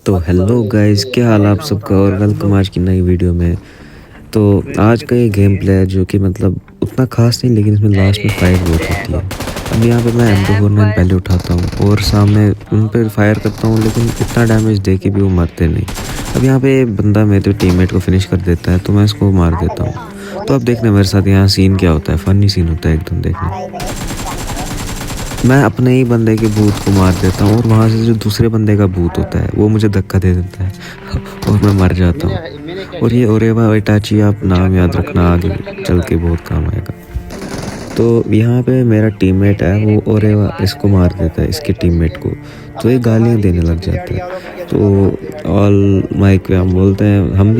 तो hello guys, क्या हाल आप सबका और वेलकम आज की नई वीडियो में। तो आज का ये गेम प्ले है जो कि मतलब उतना खास नहीं, लेकिन इसमें लास्ट में फाइट बहुत होती है। अब यहाँ पे मैं M249 पहले उठाता हूँ और सामने उन पर फायर करता हूँ, लेकिन इतना डैमेज दे के भी वो मरते नहीं। अब यहाँ पे बंदा मेरे टीममेट को फिनिश कर देता है तो मैं इसको मार देता हूँ। तो अब देखना मेरे साथ यहाँ सीन क्या होता है, फनी सीन होता है एकदम। देखना, मैं अपने ही बंदे के भूत को मार देता हूँ और वहाँ से जो दूसरे बंदे का भूत होता है वो मुझे धक्का दे देता है और मैं मर जाता हूँ। और ये ओरेवा इटाची आप नाम याद रखना, आगे चल के बहुत काम आएगा। तो यहाँ पे मेरा टीममेट है, वो ओरेवा इसको मार देता है, इसके टीममेट को। तो ये गालियाँ देने लग जाता है। तो ऑल माइक पे हम बोलते हैं, हम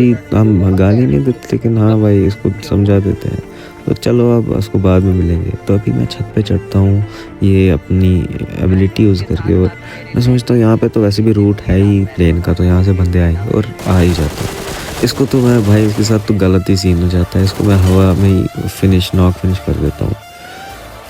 गाली नहीं देते, लेकिन हाँ भाई इसको समझा देते हैं। तो चलो अब उसको बाद में मिलेंगे। तो अभी मैं छत पे चढ़ता हूँ ये अपनी एबिलिटी यूज़ करके, और मैं सोचता हूँ यहाँ पे तो वैसे भी रूट है ही प्लेन का, तो यहाँ से बंदे आएंगे और आ ही जाते हैं। इसको तो मैं भाई, इसके साथ तो गलत ही सीन हो जाता है, इसको मैं हवा में ही नॉक फिनिश कर देता हूँ।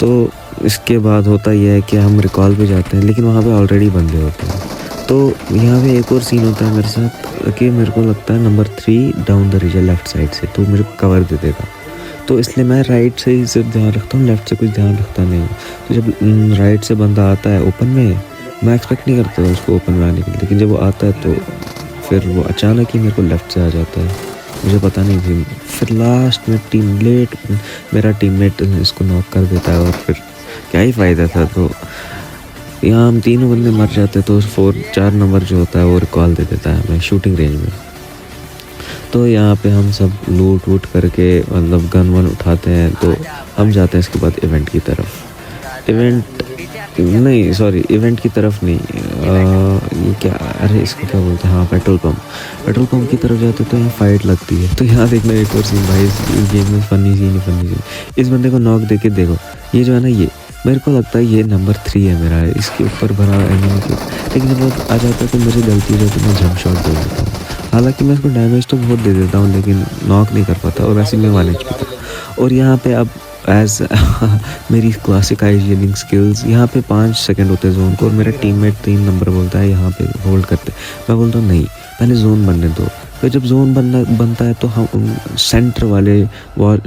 तो इसके बाद होता यह है कि हम रिकॉल पे जाते हैं, लेकिन वहाँ पे ऑलरेडी बंदे होते हैं। तो यहाँ पे एक और सीन होता है मेरे साथ कि मेरे को लगता है नंबर 3 डाउन द रिजर लेफ़्ट साइड से तो मुझे कवर दे देगा। तो इसलिए मैं राइट से ही सिर्फ ध्यान रखता हूँ, लेफ़्ट से कुछ ध्यान रखता नहीं हूँ। तो जब राइट से बंदा आता है ओपन में, मैं एक्सपेक्ट नहीं करता था उसको ओपन में आने के लिए, लेकिन जब वो आता है तो फिर वो अचानक ही मेरे को लेफ़्ट से आ जाता है, मुझे पता नहीं थी। फिर लास्ट में मेरा टीममेट इसको नॉक कर देता है और फिर क्या ही फ़ायदा था। तो यहाँ हम तीनों बंदे मर जाते, तो 4 नंबर जो होता है वो रिकॉल दे देता है हमें शूटिंग रेंज में। तो यहाँ पे हम सब लूट वूट करके मतलब गन वन उठाते हैं, तो हम जाते हैं इसके बाद इवेंट की तरफ। इवेंट की तरफ नहीं, ये क्या, अरे इसको क्या बोलते हैं, हाँ पेट्रोल पंप की तरफ जाते तो यहाँ फाइट लगती है। तो यहाँ देखना एक और सीन भाई, इस गेम में फनी सीन। इस बंदे को नॉक देके देखो, ये जो है ना, ये मेरे को लगता है ये नंबर 3 है मेरा, इसके ऊपर भरा एनिमी के, लेकिन जब वो आ जाता है तो मुझे गलती हो जाती है, मैं जंप शॉट दे देता हूँ। हालांकि मैं इसको डैमेज तो बहुत दे देता हूँ, लेकिन नॉक नहीं कर पाता, और वैसे मैं वाले चुका। और यहाँ पे अब एज मेरी क्लासिक हाइजीनिंग स्किल्स, यहाँ पे 5 सेकंड होते हैं जोन को, और मेरा टीममेट 3 नंबर बोलता है यहाँ पे होल्ड करते। मैं बोलता हूँ नहीं, पहले जोन बनने दो। फिर जब जोन बनता है तो हम सेंटर वाले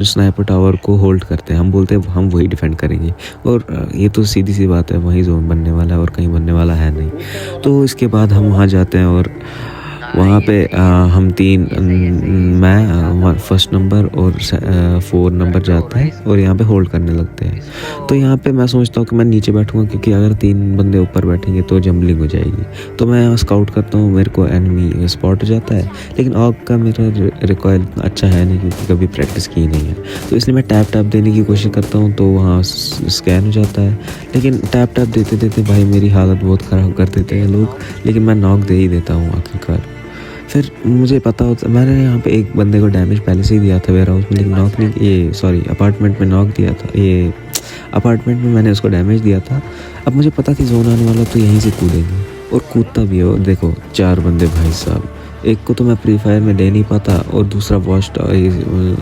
स्नाइपर टावर को होल्ड करते हैं, हम बोलते हैं हम वही डिफेंड करेंगे। और ये तो सीधी सी बात है, वही जोन बनने वाला है और कहीं बनने वाला है नहीं। तो इसके बाद हम वहाँ जाते हैं और वहाँ पे हम मैं फर्स्ट नंबर और 4 नंबर जाता है और यहाँ पे होल्ड करने लगते हैं। तो यहाँ पे मैं सोचता हूँ कि मैं नीचे बैठूँगा, क्योंकि अगर 3 बंदे ऊपर बैठेंगे तो जंबलिंग हो जाएगी। तो मैं स्काउट करता हूँ, मेरे को एनिमी स्पॉट हो जाता है, लेकिन ऑग का मेरा रिकॉयल अच्छा है नहीं, क्योंकि कभी प्रैक्टिस की नहीं है। तो इसलिए मैं टैप देने की कोशिश करता हूँ, तो वहाँ स्कैन हो जाता है, लेकिन टैप देते देते भाई मेरी हालत बहुत ख़राब कर देते हैं लोग, लेकिन मैं नॉक दे ही देता हूँ आखिरकार। फिर मुझे पता होता, मैंने यहाँ पे एक बंदे को डैमेज पहले से ही दिया था वेयर हाउस में, लेकिन नॉक नहीं, ये सॉरी अपार्टमेंट में नॉक दिया था, ये अपार्टमेंट में मैंने उसको डैमेज दिया था। अब मुझे पता थी जोन आने वाला, तो यहीं से कूदेंगे, और कूदता भी हो। देखो 4 बंदे भाई साहब, एक को तो मैं फ्री फायर में ले नहीं पाता, और दूसरा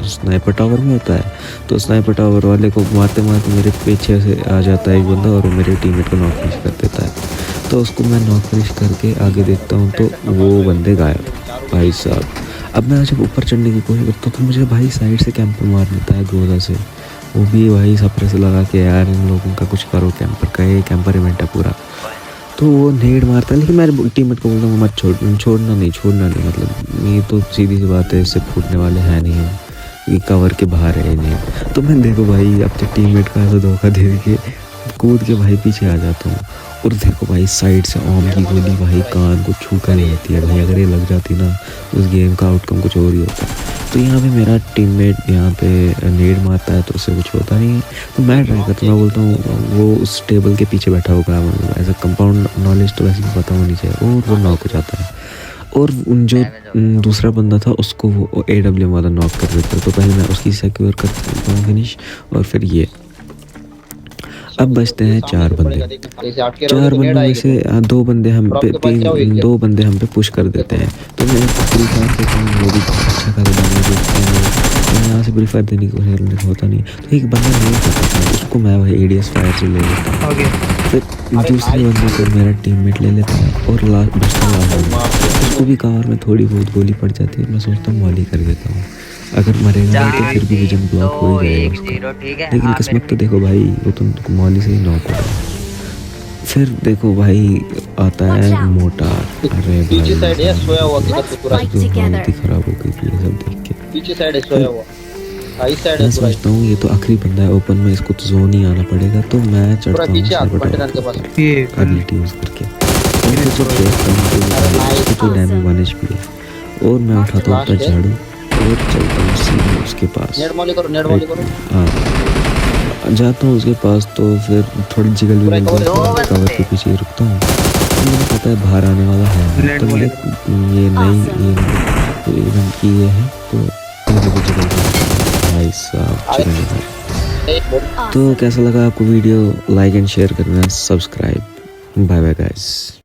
स्नाइपर टावर में होता है। तो स्नाइपर टावर वाले को मारते मारते मेरे पीछे से आ जाता है एक बंदा, और मेरे टीममेट को नॉक फिनिश कर देता है। तो उसको मैं नॉक फिनिश करके आगे देखता हूँ, तो वो बंदे गायब भाई साहब। अब मैं जब ऊपर चढ़ने की कोशिश करता हूँ तो मुझे भाई साइड से कैंपर मार देता है ग्रोजा से, वो भी भाई सप्रे से लगा के, यार इन लोगों का कुछ करो, कैंपर का ये कैंपर इवेंट है पूरा। तो वो नेड मारता है, लेकिन मैं टीममेट को बोलता हूँ मत छोड़ना नहीं, मतलब ये तो सीधी सी बात है, इससे फूटने वाले हैं नहीं है, ये कवर के बाहर है नहीं। तो मैं देखो भाई अपने टीममेट का ऐसा धोखा दे के कूद के भाई पीछे आ जाता हूँ, और देखो भाई साइड से ओम की गोली भाई कान को छू कर नहीं होती है भाई, अगर ये लग जाती ना तो उस गेम का आउटकम कुछ और ही होता। तो यहाँ पे मेरा टीममेट यहाँ पे नेड मारता है, तो उससे कुछ होता नहीं है। तो मैं ट्राई करता हूँ, मैं बोलता हूँ वो उस टेबल के पीछे बैठा होगा, ऐसा कंपाउंड नॉलेज तो वैसे भी पता होनी चाहिए, और वो नॉक हो जाता है। और जो दूसरा बंदा था उसको वो AWM वाला नॉक कर देता है। तो पहले मैं उसकी सिक्योर करता हूँ फिनिश, और फिर ये अब बचते हैं 4 बंदे। 4 बंदों में से 2 बंदे हम पे 2 बंदे हम पे पुश कर देते हैं। तो मैं फ्री फायर से वो भी अच्छा खासा डैमेज देते हैं, मैं यहाँ से प्रीफायर देने की कोशिश करने होता नहीं, तो एक बंदा नहीं करता था, उसको मैं भाई एडीएस फायर से ले लेता हूँ। फिर दूसरे बंदे को मेरा टीममेट ले लेता है और लास्ट बचता लास्ट उसको भी कवर में थोड़ी बहुत गोली पड़ जाती है, मैं सोचता हूँ वॉली कर देता हूँ, अगर मरेगा नहीं तो फिर भी विजन ब्लॉक हो ही जाएगा उसका। लेकिन किस्मत तो देखो भाई, वो तो मॉली से ही नॉक हो गया। फिर देखो भाई आता है मोटार, अरे पीछे साइड है सोया हुआ किधर से पूरा हालत खराब हो गई थी ये सब देख के। पीछे साइड है सोया हुआ, हाई साइड मैं है पूरा सोचता हूँ ये तो आखिरी बंदा है ओपन में, इसको तो जोन ही आना पड़ेगा, तो मैं चढ़ता हूँ पीछे हाथ कंटेनर के पास एबिलिटी यूज करके, और फिर जब देखता हूँ तो इसको तो डैमेज 1 HP है, और मैं उठाता हूँ अपना झाड़ू और चलता हूँ सीधे उसके पास। नेट मॉली करो, नेट मॉली करो। हाँ जाता हूँ उसके पास, तो फिर थोड़ी जिगल भी मिल जाती है, कवर के पीछे रुकता हूँ, तो मुझे पता है बाहर आने वाला है, तो ये नहीं ये इवेंट की ये है, तो मुझे जिगल भाई साहब चिकन। तो कैसा लगा आपको वीडियो, लाइक एंड शेयर करना, सब्सक्राइब। Bye bye guys.